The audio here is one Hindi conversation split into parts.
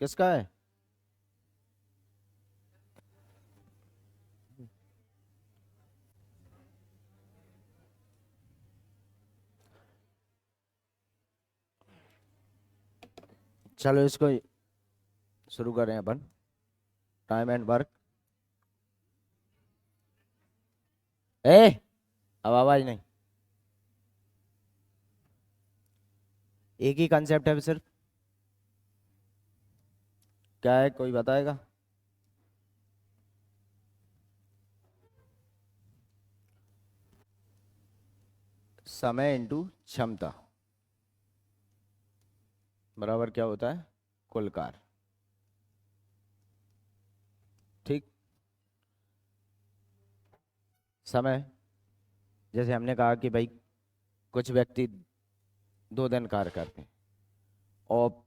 किसका है? चलो इसको शुरू करें अपन। Time and work. ए, अब आवाज नहीं। एक ही कंसेप्ट है सिर्फ। क्या है, कोई बताएगा? समय इंटू क्षमता बराबर क्या होता है? कुल कार्य। ठीक। समय, जैसे हमने कहा कि भाई कुछ व्यक्ति 2 दिन कार्य करते हैं, और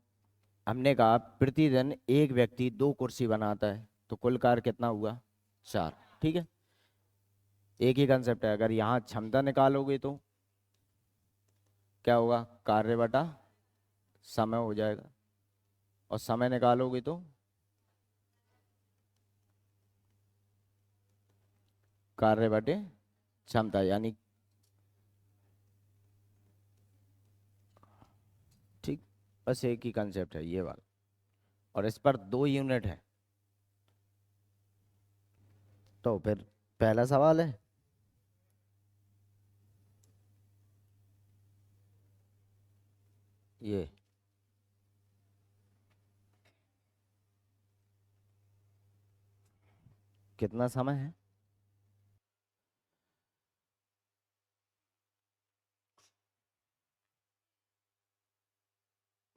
हमने कहा प्रतिदिन एक व्यक्ति 2 कुर्सी बनाता है, तो कुल कार्य कितना हुआ? 4। ठीक है। एक ही कंसेप्ट है। अगर यहाँ क्षमता निकालोगे तो क्या होगा? कार्य बटा समय हो जाएगा, और समय निकालोगे तो कार्य बटे क्षमता, यानी ठीक। बस एक ही कंसेप्ट है ये वाला, और इस पर 2 यूनिट है। तो फिर पहला सवाल है, ये कितना समय है?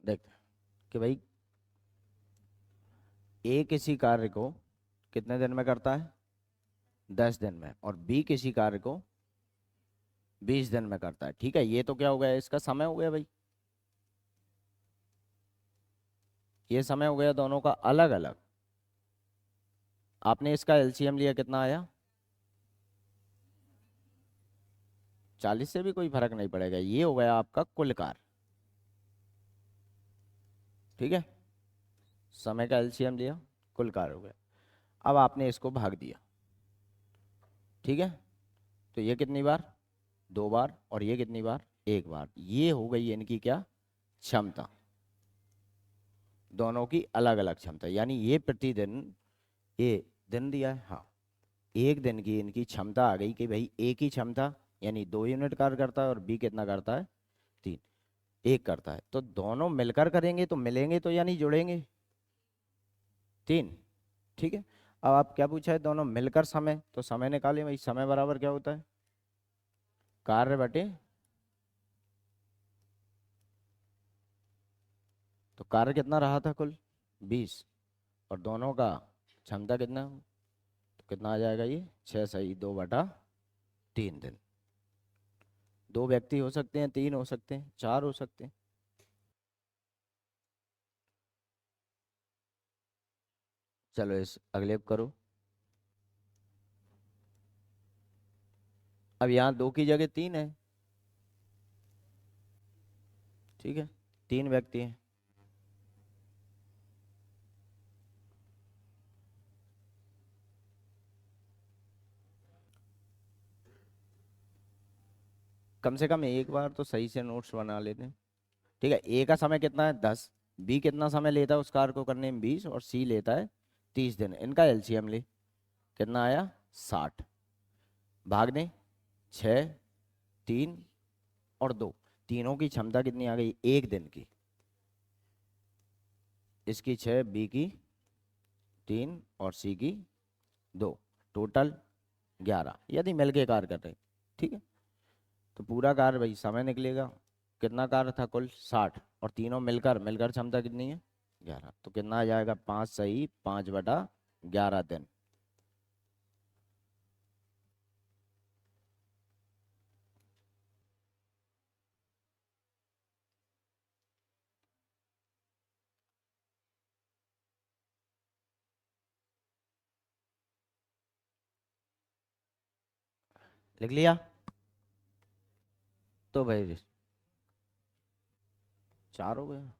देख कि भाई ए किसी कार्य को कितने दिन में करता है? 10 दिन में। और बी किसी कार्य को 20 दिन में करता है। ठीक है, ये तो क्या हो गया? इसका समय हो गया भाई। ये समय हो गया दोनों का अलग अलग। आपने इसका एलसीएम लिया, कितना आया? 40 से भी कोई फर्क नहीं पड़ेगा, ये हो गया आपका कुल कार्य। ठीक है, समय का एलसीएम लिया, कुल कार्य हो गया। अब आपने इसको भाग दिया। ठीक है, तो ये कितनी बार? 2 बार। और ये कितनी बार? 1 बार। ये हो गई इनकी क्या? क्षमता। दोनों की अलग अलग क्षमता, यानी ये प्रतिदिन, ये दिन दिया है, हाँ, एक दिन की इनकी क्षमता आ गई कि भाई एक ही क्षमता, यानी 2 यूनिट कार्य करता है, और बी कितना करता है? 3। एक करता है, तो दोनों मिलकर करेंगे तो मिलेंगे तो, यानी जुड़ेंगे 3। ठीक है। अब आप क्या पूछा है? दोनों मिलकर समय, तो समय निकालें भाई। समय बराबर क्या होता है? कार्य बटे, तो कार्य कितना रहा था कुल? 20। और दोनों का क्षमता कितना? तो कितना आ जाएगा ये? 6 सही 2/3 दिन। 2 व्यक्ति हो सकते हैं, 3 हो सकते हैं, 4 हो सकते हैं। चलो इस अगले पे करो। अब यहाँ 2 की जगह 3 है। ठीक है, 3 व्यक्ति हैं। कम से कम एक बार तो सही से नोट्स बना लेते हैं। ठीक है, ए का समय कितना है? 10। बी कितना समय लेता है उस कार्य को करने में? 20। और सी लेता है 30 दिन। इनका एलसीएम ले, कितना आया? 60। भाग दें, 6, 3 और 2। तीनों की क्षमता कितनी आ गई एक दिन की? इसकी 6, बी की 3 और सी की 2, टोटल 11, यदि मिलके कार्य कर रहे हैं। ठीक है, तो पूरा कार्य भाई समय निकलेगा। कितना कार्य था कुल? 60। और तीनों मिलकर मिलकर क्षमता कितनी है? 11। तो कितना आ जाएगा? 5 सही 5/11 दिन। लिख लिया? तो भाई 4 हो गया।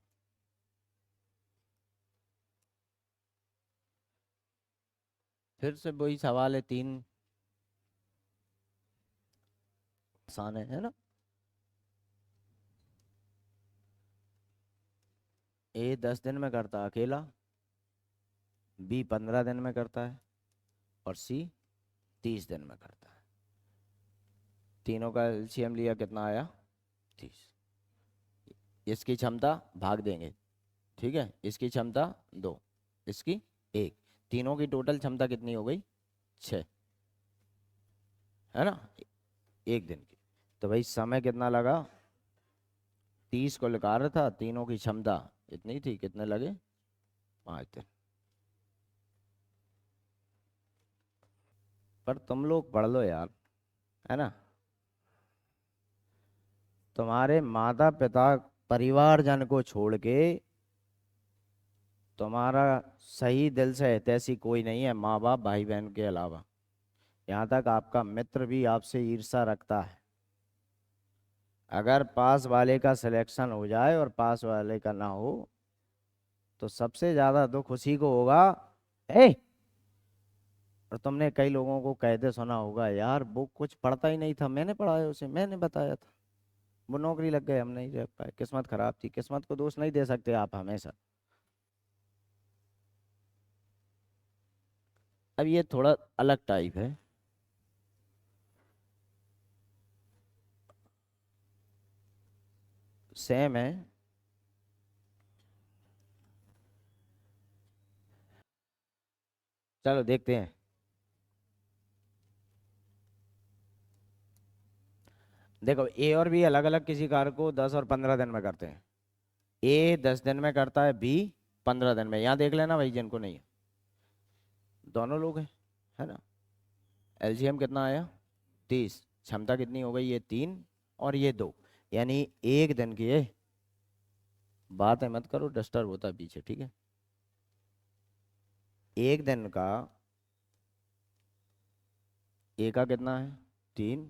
फिर से वही सवाल है, 3 आसान है ना। ए 10 दिन में करता है अकेला, बी 15 दिन में करता है, और सी 30 दिन में करता है। तीनों का एलसीएम लिया, कितना आया? 30। इसकी क्षमता भाग देंगे, ठीक है, इसकी क्षमता 2, इसकी 1, तीनों की टोटल क्षमता कितनी हो गई? 6, है ना, एक दिन की। तो भाई समय कितना लगा? 30 को कार्य था, तीनों की क्षमता इतनी थी, कितने लगे? 5 दिन। पर तुम लोग पढ़ लो यार, है ना। तुम्हारे माता पिता परिवारजन को छोड़ के तुम्हारा सही दिल से हितैषी कोई नहीं है, माँ बाप भाई बहन के अलावा। यहाँ तक आपका मित्र भी आपसे ईर्ष्या रखता है। अगर पास वाले का सिलेक्शन हो जाए और पास वाले का ना हो, तो सबसे ज्यादा दुख उसी को होगा। ए, और तुमने कई लोगों को कहते सुना होगा, यार वो कुछ पढ़ता ही नहीं था, मैंने पढ़ाया उसे, मैंने बताया था, वो नौकरी लग गए, हम नहीं रह पाए, किस्मत खराब थी। किस्मत को दोष नहीं दे सकते आप हमेशा। अब ये थोड़ा अलग टाइप है। सेम है। चलो देखते हैं। देखो, ए और बी अलग अलग किसी कार्य को 10 और 15 दिन में करते हैं। ए 10 दिन में करता है, बी 15 दिन में। यहाँ देख लेना भाई, जिनको नहीं है, दोनों लोग हैं, है ना। एलसीएम कितना आया? 30। क्षमता कितनी हो गई? ये 3 और ये 2, यानी एक दिन की है। बात है मत करो, डिस्टर्ब होता है पीछे, ठीक है। एक दिन का ए का कितना है? 3,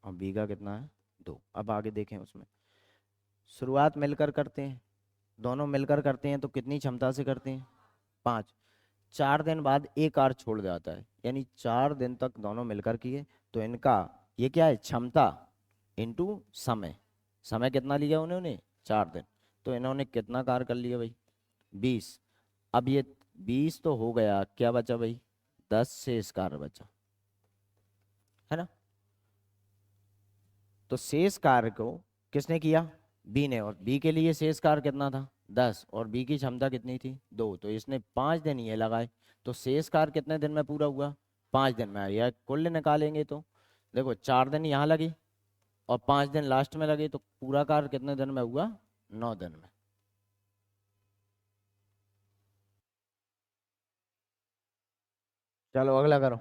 और बी का कितना है? 2। अब आगे देखें, उसमें शुरुआत मिलकर करते हैं, दोनों मिलकर करते हैं, तो कितनी क्षमता से करते हैं? 5। 4 दिन बाद एक कार छोड़ जाता है, यानी 4 दिन तक दोनों मिलकर किए, तो इनका ये क्या है? क्षमता इनटू समय। समय कितना लिया उन्होंने? 4 दिन। तो इन्होंने कितना कार कर लिया भाई? 20। अब ये 20 तो हो गया, क्या बचा भाई? 10 शेष कार बचा, है ना। तो शेष कार्य को किसने किया? बी ने। और बी के लिए शेष कार्य कितना था? 10, और बी की क्षमता कितनी थी? 2, तो इसने 5 दिन ये लगाए। तो शेष कार्य कितने दिन में पूरा हुआ? 5 दिन में। यह कुल निकालेंगे तो देखो, 4 दिन यहाँ लगी और 5 दिन लास्ट में लगे, तो पूरा कार्य कितने दिन में हुआ? 9 दिन में। चलो अगला करो।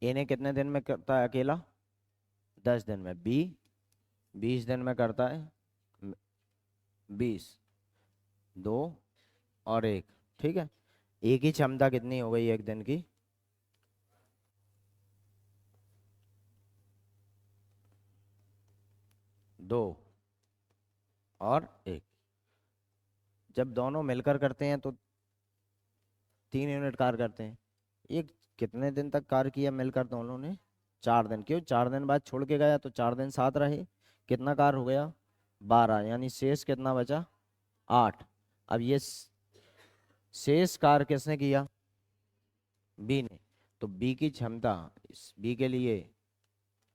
ए ने कितने दिन में करता है अकेला? 10 दिन में। बी 20 दिन में करता है, 20, 2 और 1, ठीक है। एक ही क्षमता कितनी हो गई एक दिन की? 2 और 1। जब दोनों मिलकर करते हैं तो 3 यूनिट कार्य करते हैं। एक कितने दिन तक कार्य किया मिलकर दोनों ने? 4 दिन। क्यों? 4 दिन बाद छोड़ के गया, तो 4 दिन साथ रहे, कितना कार्य हो गया? 12, यानी शेष कितना बचा? 8। अब ये शेष कार्य किसने किया? बी ने। तो बी की क्षमता, इस बी के लिए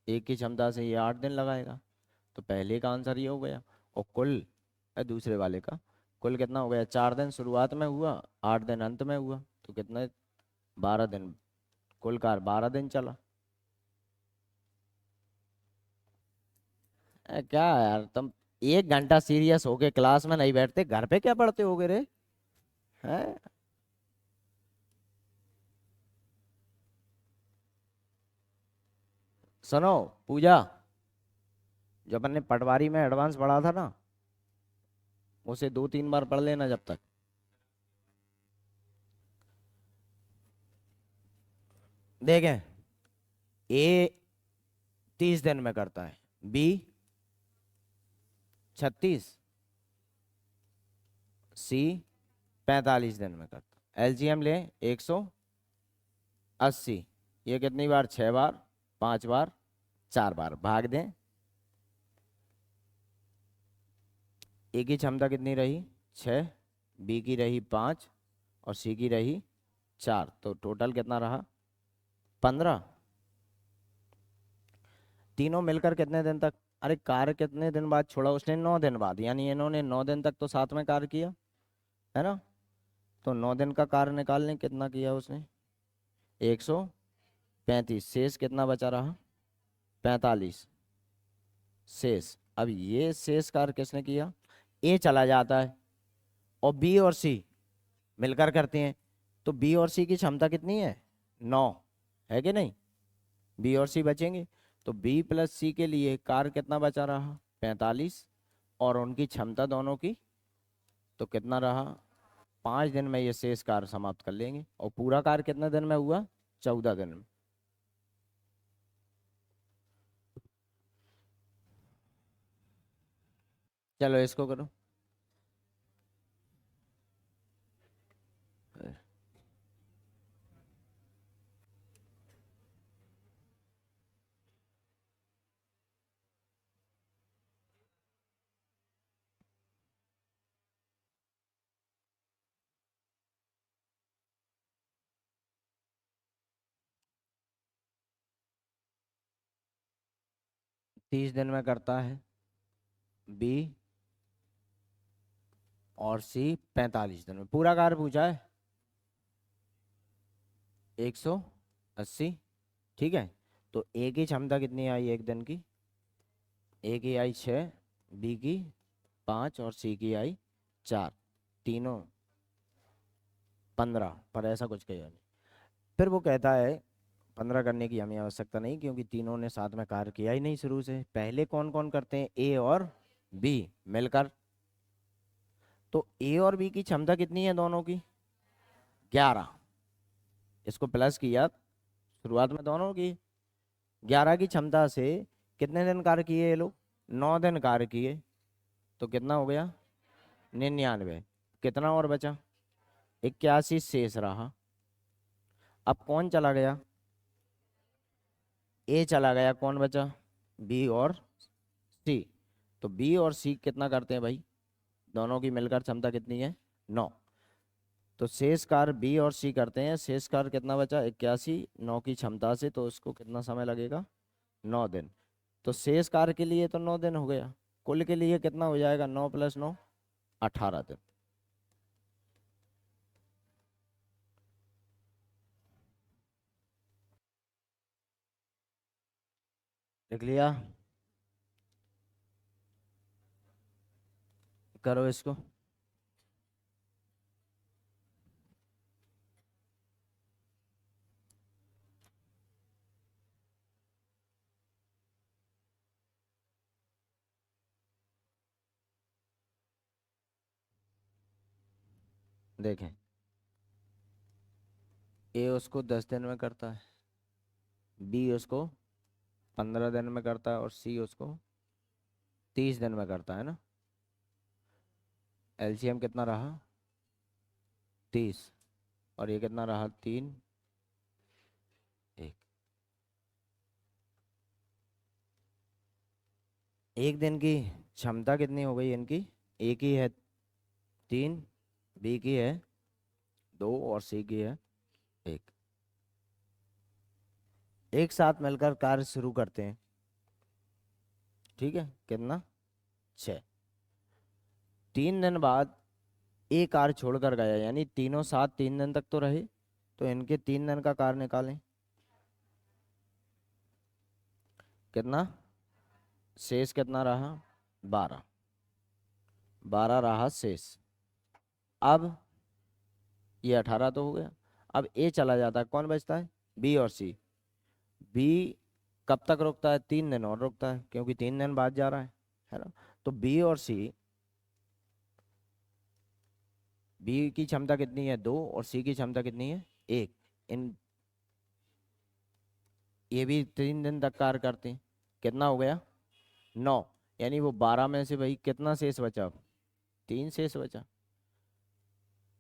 एक की क्षमता से ये 8 दिन लगाएगा, तो पहले का आंसर ये हो गया। और कुल दूसरे वाले का कुल कितना हो गया? 4 दिन शुरुआत में हुआ, 8 दिन अंत में हुआ, तो कितने? 12 दिन। कुल कार 12 दिन चला। क्या यार तुम 1 घंटा सीरियस होके क्लास में नहीं बैठते, घर पे क्या पढ़ते होगे रे? हैं? सुनो पूजा, जो अपन ने पटवारी में एडवांस पढ़ा था ना, उसे 2-3 बार पढ़ लेना जब तक। देखें, ए 30 दिन में करता है, बी 36, सी 45 दिन में करता है। एलजीएम ले 180, ये कितनी बार, 6 बार, 5 बार, 4 बार, भाग दें। ए की क्षमता कितनी रही, 6, बी की रही 5 और सी की रही 4, तो टोटल कितना रहा, 15। तीनों मिलकर कितने दिन तक, अरे कार्य कितने दिन बाद छोड़ा उसने, 9 दिन बाद, यानी इन्होंने 9 दिन तक तो साथ में कार्य किया है ना। तो 9 दिन का कार्य निकाल लें, कितना किया उसने, 135, शेष कितना बचा रहा, 45 शेष। अब ये शेष कार्य किसने किया, ए चला जाता है और बी और सी मिलकर करते हैं, तो बी और सी की क्षमता कितनी है, 9 है कि नहीं, बी और सी बचेंगे, तो बी प्लस सी के लिए कार्य कितना बचा रहा, 45, और उनकी क्षमता दोनों की तो कितना रहा, 5 दिन में ये शेष कार्य समाप्त कर लेंगे, और पूरा कार्य कितने दिन में हुआ, 14 दिन में। चलो इसको करो। 30 दिन में करता है बी और सी 45 दिन में, पूरा कार्य पूछा है 180, ठीक है। तो ए की क्षमता कितनी आई एक दिन की, ए की आई 6, बी की 5 और सी की आई 4, तीनों 15, पर ऐसा कुछ कहा नहीं। फिर वो कहता है 15 करने की हमें आवश्यकता नहीं, क्योंकि तीनों ने साथ में कार्य किया ही नहीं शुरू से। पहले कौन कौन करते हैं, ए और बी मिलकर, तो ए और बी की क्षमता कितनी है दोनों की, 11, इसको प्लस किया शुरुआत में दोनों की, 11 की क्षमता से कितने दिन कार्य किए ये लोग, 9 दिन कार्य किए, तो कितना हो गया, 99, कितना और बचा, 81 शेष रहा। अब कौन चला गया, ए चला गया, कौन बचा, बी और सी, तो बी और सी कितना करते हैं भाई, दोनों की मिलकर क्षमता कितनी है, 9, तो शेष कार्य बी और सी करते हैं, शेष कार्य कितना बचा, 81, 9 की क्षमता से, तो उसको कितना समय लगेगा, 9 दिन। तो शेष कार्य के लिए तो 9 दिन हो गया, कुल के लिए कितना हो जाएगा, 9 + 9 18 दिन। लिख लिया, करो इसको। देखें, ए उसको 10 दिन में करता है, बी उसको 15 दिन में करता है और सी उसको 30 दिन में करता है ना। एलसीएम कितना रहा, 30, और ये कितना रहा, 3, 1। एक दिन की क्षमता कितनी हो गई इनकी, ए की है 3, बी की है 2 और सी की है 1। एक साथ मिलकर कार्य शुरू करते हैं, ठीक है, कितना, 6। 3 दिन बाद एक कार्य छोड़कर गया, यानी तीनों साथ 3 दिन तक तो रहे, तो इनके 3 दिन का कार्य निकालें, कितना, शेष कितना रहा, 12, 12 रहा शेष। अब ये 18 तो हो गया, अब ए चला जाता है, कौन बचता है, बी और सी। बी कब तक रुकता है, 3 दिन और रुकता है, क्योंकि 3 दिन बाद जा रहा है ना। तो बी और सी, बी की क्षमता कितनी है, 2, और सी की क्षमता कितनी है, 1। इन ये भी 3 दिन तक कार्य करते हैं, कितना हो गया 9, यानी वो 12 में से भाई कितना शेष बचा, 3 शेष बचा।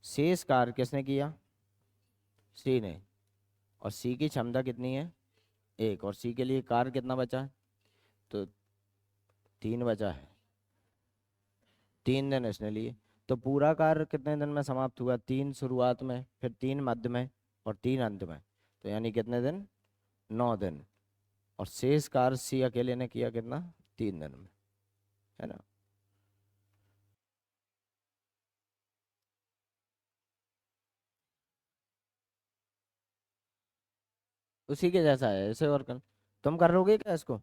शेष कार्य किसने किया, सी ने, और सी की क्षमता कितनी है 1, और सी के लिए कार्य कितना बचा है, तो 3 बचा है, 3 दिन इसने लिए। तो पूरा कार्य कितने दिन में समाप्त हुआ, 3 शुरुआत में, फिर 3 मध्य में, और 3 अंत में, तो यानी कितने दिन, 9 दिन। और शेष कार्य सी अकेले ने किया कितना, 3 दिन में, है ना। उसी के जैसा है, ऐसे और कर, तुम कर लोगे क्या इसको,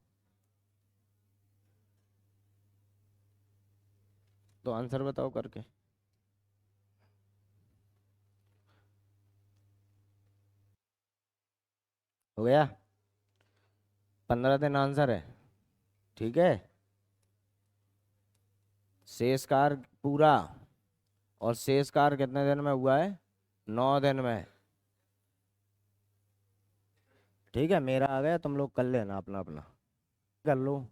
तो आंसर बताओ करके। हो गया, 15 दिन आंसर है, ठीक है। शेष कार्य पूरा, और शेष कार्य कितने दिन में हुआ है, 9 दिन में, ठीक है। मेरा आ गया, तुम लोग कर लेना अपना अपना, कर लो।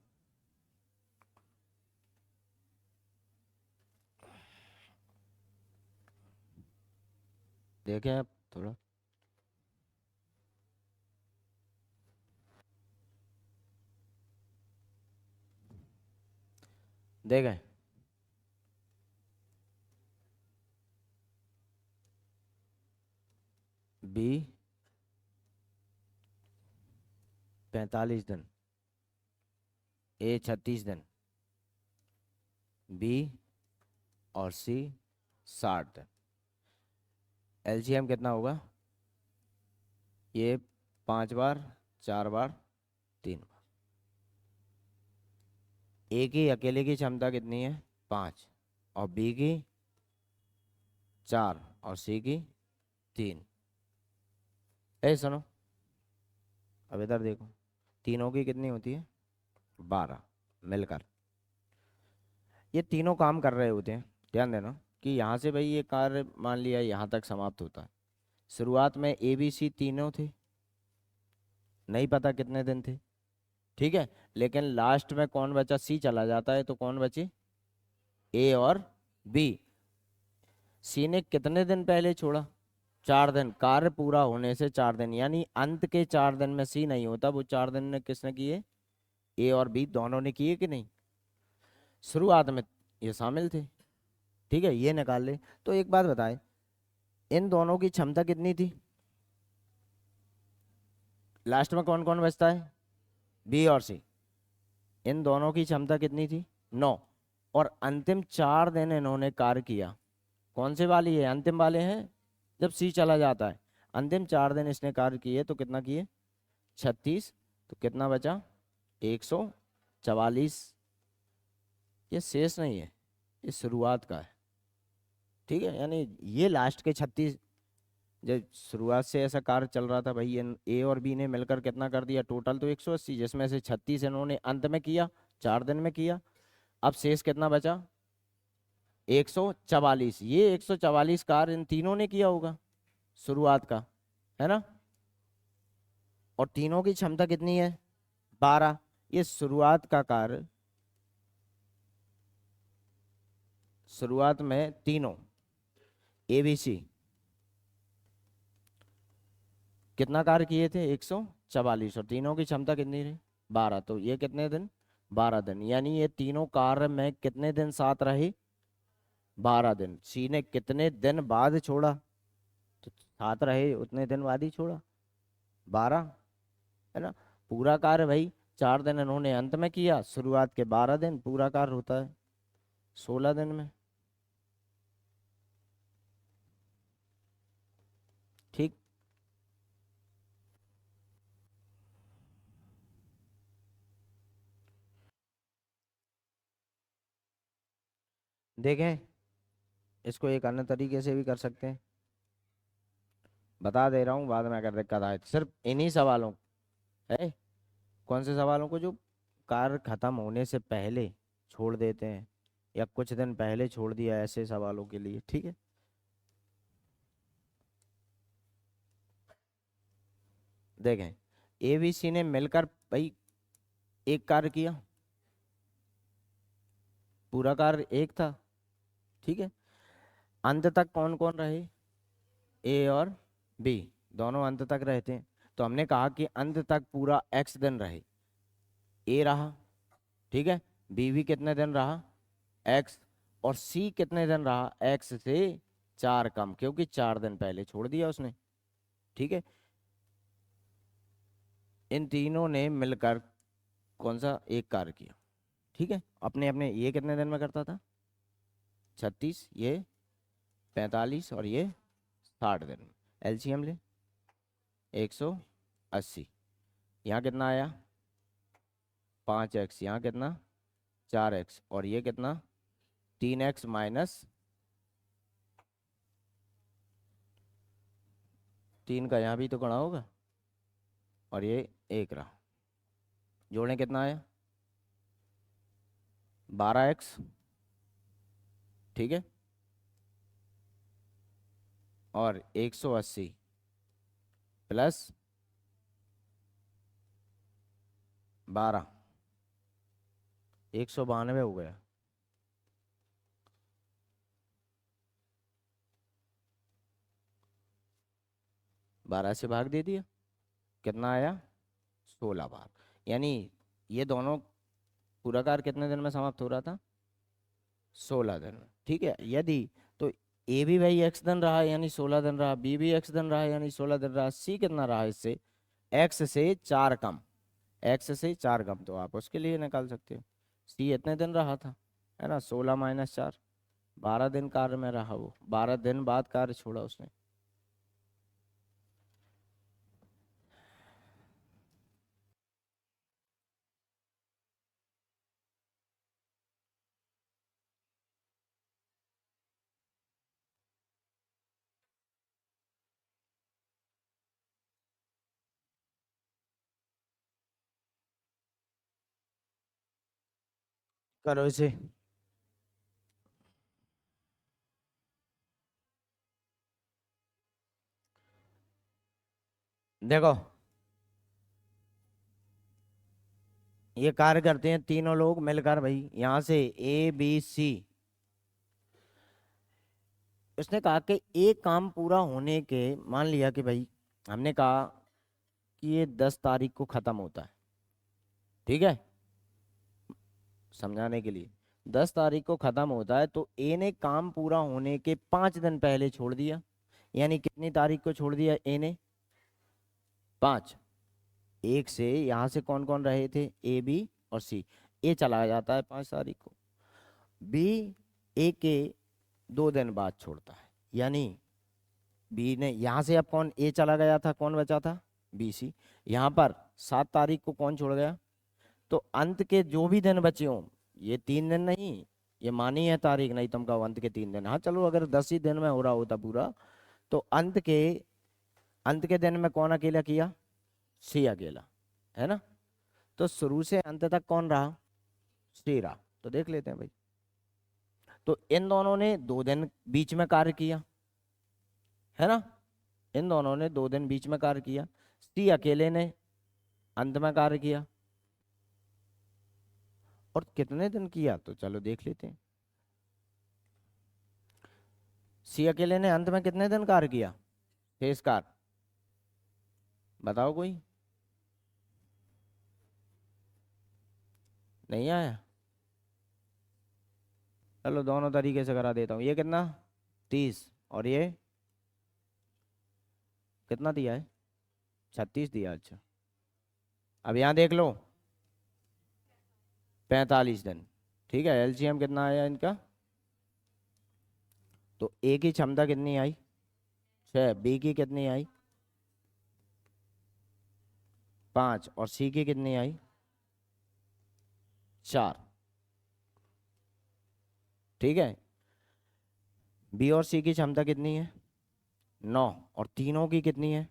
देखें अब थोड़ा, देखें, बी 45 दिन, ए 36 दिन, बी और सी 60 दिन। एलसीएम कितना होगा, ये 5 बार, 4 बार, 3 बार। ए की अकेले की क्षमता कितनी है 5, और बी की 4, और सी की 3। ए सुनो, अब इधर देखो, तीनों की कितनी होती है 12 मिलकर, ये तीनों काम कर रहे होते हैं। ध्यान देना कि यहाँ से भाई ये कार्य मान लिया यहाँ तक समाप्त होता है। शुरुआत में ए बी सी तीनों थे, नहीं पता कितने दिन थे, ठीक है। लेकिन लास्ट में कौन बचा, सी चला जाता है, तो कौन बचे, ए और बी। सी ने कितने दिन पहले छोड़ा, 4 दिन, कार्य पूरा होने से 4 दिन, यानी अंत के 4 दिन में सी नहीं होता, वो 4 दिन ने किसने किए, ए और बी दोनों ने किए कि नहीं। शुरुआत में ये शामिल थे, ठीक है, ये निकाल ले। तो एक बात बताए, इन दोनों की क्षमता कितनी थी, लास्ट में कौन कौन बचता है, बी और सी, इन दोनों की क्षमता कितनी थी 9, और अंतिम 4 दिन इन्होंने कार्य किया। कौन से वाली है, अंतिम वाले हैं, जब सी चला जाता है, अंतिम 4 दिन इसने कार्य किए, तो कितना किए 36, तो कितना बचा 144। ये शेष नहीं है, ये शुरुआत का है, ठीक है। यानी ये लास्ट के 36, जब शुरुआत से ऐसा कार्य चल रहा था भाई, ए और बी ने मिलकर कितना कर दिया, टोटल तो 180, जिसमें से 36 इन्होंने अंत में किया, 4 दिन में किया। अब शेष कितना बचा 144, ये 144 कार्य इन तीनों ने किया होगा शुरुआत का, है ना। और तीनों की क्षमता कितनी है 12, ये शुरुआत का कार्य, शुरुआत में तीनों ए बी सी कितना कार्य किए थे 144, और तीनों की क्षमता कितनी थी 12, तो ये कितने दिन 12 दिन, यानी ये तीनों कार्य में कितने दिन साथ रहे 12 दिन। सी ने कितने दिन बाद छोड़ा, तो साथ रहे उतने दिन बाद ही छोड़ा, 12, है ना। पूरा कार्य भाई 4 दिन इन्होंने अंत में किया, शुरुआत के 12 दिन, पूरा कार्य होता है 16 दिन में, ठीक। देखें, इसको एक अन्य तरीके से भी कर सकते हैं, बता दे रहा हूँ, बाद में अगर दिक्कत आए, सिर्फ इन्हीं सवालों है, कौन से सवालों को, जो कार्य खत्म होने से पहले छोड़ देते हैं, या कुछ दिन पहले छोड़ दिया, ऐसे सवालों के लिए, ठीक है। देखें, ए बी सी ने मिलकर भाई एक कार्य किया, पूरा कार्य एक था, ठीक है। अंत तक कौन कौन रहे, ए और बी, दोनों अंत तक रहते हैं। तो हमने कहा कि अंत तक पूरा एक्स दिन रहे, ए रहा, ठीक है, बी भी कितने दिन रहा, एक्स, और सी कितने दिन रहा, एक्स से 4 कम, क्योंकि 4 दिन पहले छोड़ दिया उसने, ठीक है। इन तीनों ने मिलकर कौन सा एक कार्य किया, ठीक है, अपने अपने। ये कितने दिन में करता था, 36, ये 45 और ये 60 दिन में। एलसीएम ले, 180, यहाँ कितना आया 5x, यहाँ कितना 4x, और ये कितना 3x माइनस 3 का यहाँ भी तो गणा होगा, और ये 1 रहा, जोड़ें कितना आया 12x, ठीक है, और 180 प्लस 12, 192 हो गया। बारह से भाग दे दिया, कितना आया 16 बार। यानी ये दोनों पूरा कार्य कितने दिन में समाप्त हो रहा था, 16 दिन में, ठीक है। यदि तो ए भी भाई एक्स दिन रहा यानी 16 दिन रहा, बी भी एक्स दिन रहा यानी 16 दिन रहा, सी कितना रहा इससे, एक्स से 4 कम, एक्स से 4 कम, तो आप उसके लिए निकाल सकते हो। सी इतने दिन रहा था, है ना, 16 माइनस 4, 12 दिन कार्य में रहा, वो 12 दिन बाद कार्य छोड़ा उसने। करो इसे, देखो ये कार्य करते हैं तीनों लोग मिलकर भाई, यहां से ए बी सी। उसने कहा कि एक काम पूरा होने के, मान लिया कि भाई हमने कहा कि ये 10 तारीख को खत्म होता है, ठीक है, समझाने के लिए 10 तारीख को खत्म होता है, तो ए ने काम पूरा होने के 5 दिन पहले छोड़ दिया, यानी कितनी तारीख को छोड़ दिया ए ने, 5। एक से यहां से कौन कौन रहे थे, ए बी और सी, ए चला जाता है 5 तारीख को, बी ए के 2 दिन बाद छोड़ता है, यानी बी ने यहां से, अब कौन ए चला गया था, कौन बचा था बी सी, यहां पर 7 तारीख को कौन छोड़ गया, तो अंत के जो भी दिन बचे हों, ये 3 दिन नहीं, ये मानी है तारीख, नहीं तुम कहो अंत के 3 दिन, हाँ चलो अगर 10 ही दिन में हो रहा होता पूरा, तो अंत के दिन में कौन अकेला किया, सी अकेला, है ना। तो शुरू से अंत तक कौन रहा, सी रहा। तो देख लेते हैं भाई, तो इन दोनों ने 2 दिन बीच में कार्य किया, है ना, इन दोनों ने 2 दिन बीच में कार्य किया, सी अकेले ने अंत में कार्य किया, और कितने दिन किया तो चलो देख लेते हैं। सी अकेले ने अंत में कितने दिन कार्य किया, शेष कार्य बताओ कोई, नहीं आया, चलो दोनों तरीके से करा देता हूँ। ये कितना 30, और ये कितना दिया है 36 दिया, अच्छा। अब यहाँ देख लो 45 दिन, ठीक है, एलसीएम कितना आया इनका, तो ए की क्षमता कितनी आई 6, बी की कितनी आई 5, और सी की कितनी आई 4, ठीक है। बी और सी की क्षमता कितनी है 9, और तीनों की कितनी है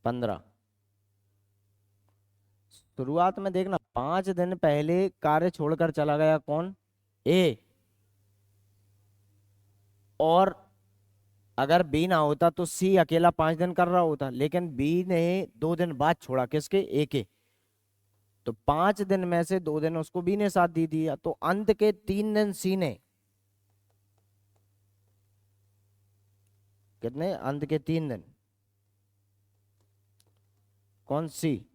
15। शुरुआत में देखना 5 दिन पहले कार्य छोड़कर चला गया कौन, ए, और अगर बी ना होता तो सी अकेला 5 दिन कर रहा होता, लेकिन बी ने 2 दिन बाद छोड़ा, किसके, ए के, तो 5 दिन में से 2 दिन उसको बी ने साथ दी दिया, तो अंत के 3 दिन सी ने, कितने, अंत के 3 दिन कौन, सी।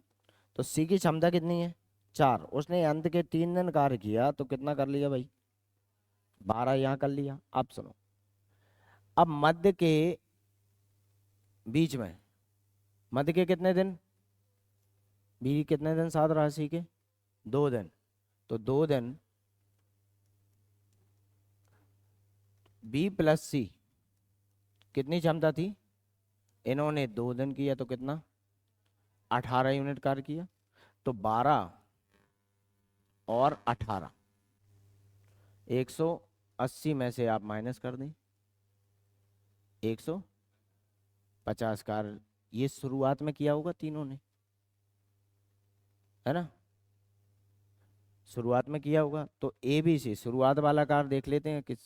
तो सी की क्षमता कितनी है, 4, उसने अंत के 3 दिन कार्य किया, तो कितना कर लिया भाई, 12 यहां कर लिया। अब सुनो, अब मध्य के बीच में, मध्य के कितने दिन, बी कितने दिन साथ रहा सी के, 2 दिन, तो 2 दिन बी प्लस सी कितनी क्षमता थी, इन्होंने 2 दिन किया तो कितना, 18 यूनिट कार्य किया। तो 12 और 18, 180 में से आप माइनस कर दें, 150 कार्य ये शुरुआत में किया होगा तीनों ने, है ना, शुरुआत में किया होगा। तो ए बी सी शुरुआत वाला कार्य देख लेते हैं, किस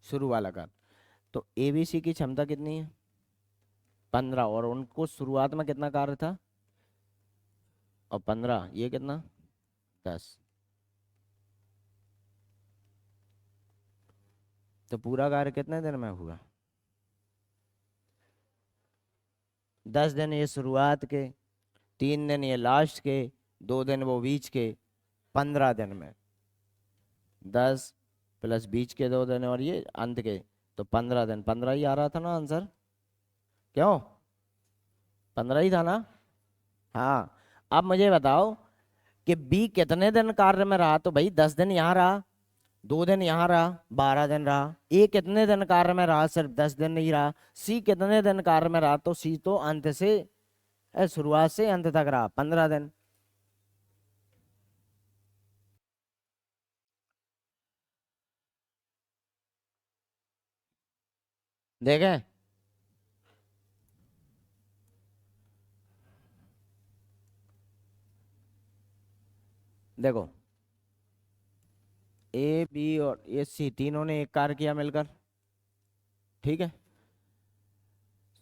शुरू वाला कार्य। तो ए बी सी की क्षमता कितनी है, 15, और उनको शुरुआत में कितना कार्य था, और 15, ये कितना, 10। तो पूरा कार्य कितने दिन में हुआ, 10 दिन ये शुरुआत के, 3 दिन ये लास्ट के, 2 दिन वो बीच के, 15 दिन में 10 प्लस बीच के 2 दिन और ये अंत के, तो 15 दिन, 15 ही आ रहा था ना आंसर, क्यों, 15 ही था ना। हाँ, अब मुझे बताओ कि बी कितने दिन कार्य में रहा, तो भाई 10 दिन यहाँ रहा, 2 दिन यहाँ रहा, 12 दिन रहा। ए कितने दिन कार्य में रहा, सिर्फ 10 दिन नहीं रहा। सी कितने दिन कार्य में रहा, तो सी तो अंत से, शुरुआत से अंत तक रहा, 15 दिन। देखें, देखो, ए बी और ये सी तीनों ने एक कार्य किया मिलकर, ठीक है।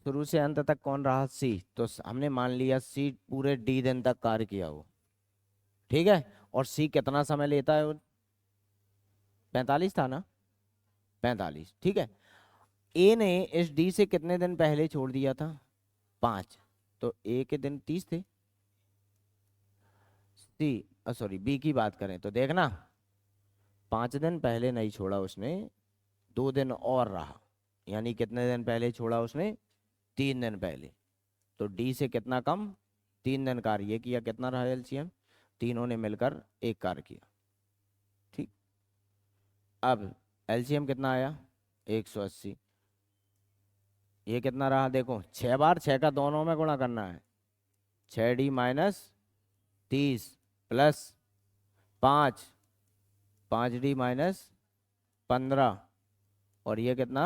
शुरू से अंत तक कौन रहा, सी, तो हमने मान लिया सी पूरे डी दिन तक कार्य किया हो, ठीक है। और सी कितना समय लेता है, 45 था ना, 45, ठीक है। ए ने इस डी से कितने दिन पहले छोड़ दिया था, 5, तो ए के दिन 30 थे। सी, सॉरी, बी की बात करें तो देखना, 5 दिन पहले नहीं छोड़ा उसने, 2 दिन और रहा, यानी कितने दिन पहले छोड़ा उसने, 3 दिन पहले। तो डी से कितना कम, 3 दिन कार्य ये किया, कितना रहा एलसीएम, तीनों ने मिलकर एक कार्य किया, ठीक। अब एलसीएम कितना आया, 180, ये कितना रहा, देखो 6 बार 6 का दोनों में गुणा करना है, 6D minus 30 plus 5, 5D minus 15, और ये कितना,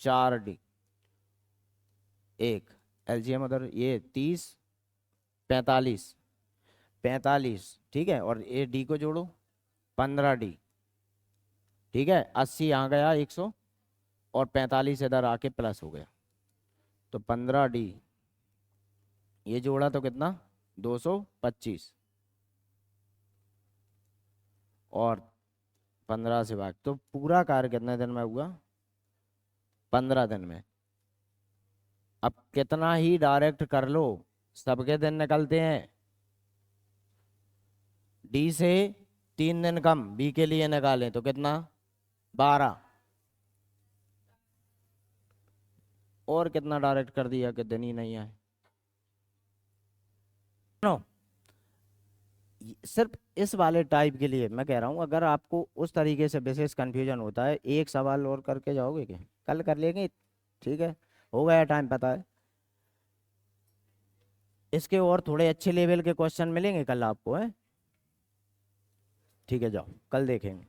4D, एक एलजीएम उधर, ये 30, 45, 45, ठीक है। और ये डी को जोड़ो, 15D, ठीक है। 80 यहाँ गया, 100, और 45 इधर आके प्लस हो गया, तो 15D, ये जोड़ा तो कितना, 225, और 15 से भाग, तो पूरा कार्य कितने दिन में हुआ, 15 दिन में। अब कितना ही डायरेक्ट कर लो, सबके दिन निकलते हैं, डी से 3 दिन कम बी के लिए निकालें तो कितना, 12, और कितना डायरेक्ट कर दिया कि दिन ही नहीं आए। नो, सिर्फ इस वाले टाइप के लिए मैं कह रहा हूं, अगर आपको उस तरीके से विशेष कंफ्यूजन होता है, एक सवाल और करके जाओगे क्या, कल कर लेंगे, ठीक है, हो गया टाइम, पता है। इसके और थोड़े अच्छे लेवल के क्वेश्चन मिलेंगे कल आपको, है, ठीक है, जाओ कल देखेंगे।